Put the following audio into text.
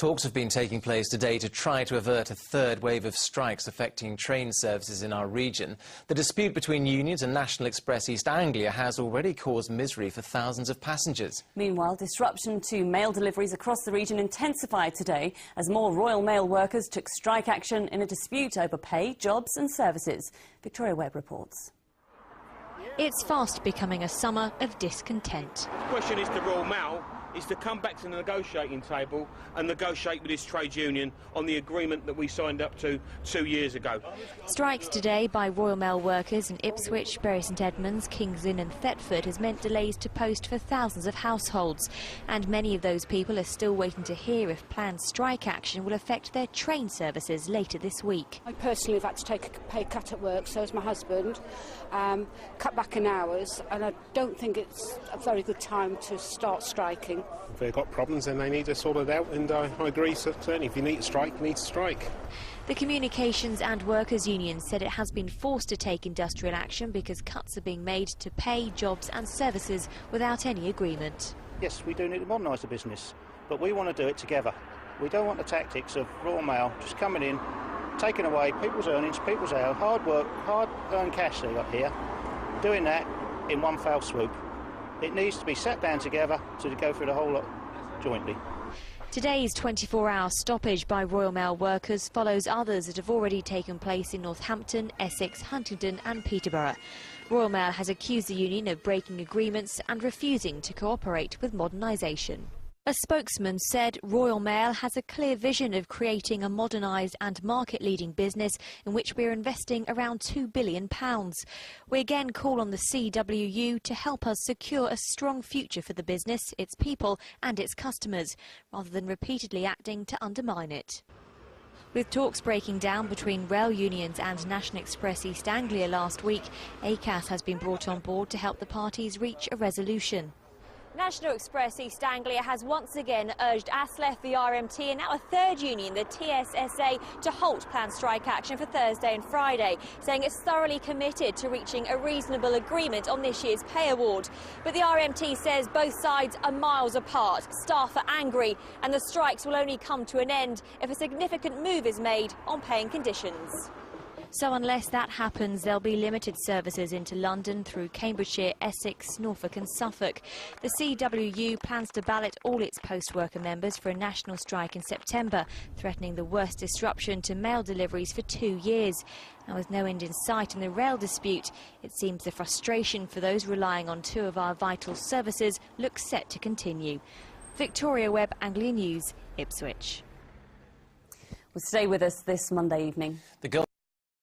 Talks have been taking place today to try to avert a third wave of strikes affecting train services in our region. The dispute between unions and National Express East Anglia has already caused misery for thousands of passengers. Meanwhile, disruption to mail deliveries across the region intensified today as more Royal Mail workers took strike action in a dispute over pay, jobs and services. Victoria Webb reports. It's fast becoming a summer of discontent. The question is to Royal Mail is to come back to the negotiating table and negotiate with this trade union on the agreement that we signed up to 2 years ago. Strikes today by Royal Mail workers in Ipswich, Bury St Edmunds, Kings Lynn and Thetford has meant delays to post for thousands of households. And many of those people are still waiting to hear if planned strike action will affect their train services later this week. I personally have had to take a pay cut at work, so has my husband, cut back in hours, and I don't think it's a very good time to start striking. If they've got problems, then they need to sort it out, and I agree, certainly, if you need to strike, you need to strike. The Communications and Workers Union said it has been forced to take industrial action because cuts are being made to pay, jobs and services without any agreement. Yes, we do need to modernise the business, but we want to do it together. We don't want the tactics of Royal Mail just coming in, taking away people's earnings, people's hours, hard work, hard-earned cash they got here, doing that in one foul swoop. It needs to be sat down together to go through the whole lot jointly. Today's 24-hour stoppage by Royal Mail workers follows others that have already taken place in Northampton, Essex, Huntingdon and Peterborough. Royal Mail has accused the union of breaking agreements and refusing to cooperate with modernisation. A spokesman said Royal Mail has a clear vision of creating a modernised and market-leading business in which we're investing around £2 billion. We again call on the CWU to help us secure a strong future for the business, its people and its customers, rather than repeatedly acting to undermine it. With talks breaking down between rail unions and National Express East Anglia last week, ACAS has been brought on board to help the parties reach a resolution. National Express East Anglia has once again urged ASLEF, the RMT and now a third union, the TSSA, to halt planned strike action for Thursday and Friday, saying it's thoroughly committed to reaching a reasonable agreement on this year's pay award. But the RMT says both sides are miles apart, staff are angry and the strikes will only come to an end if a significant move is made on paying conditions. So unless that happens, there'll be limited services into London through Cambridgeshire, Essex, Norfolk and Suffolk. The CWU plans to ballot all its post-worker members for a national strike in September, threatening the worst disruption to mail deliveries for 2 years. And with no end in sight in the rail dispute, it seems the frustration for those relying on two of our vital services looks set to continue. Victoria Webb, Anglia News, Ipswich. Well, stay with us this Monday evening.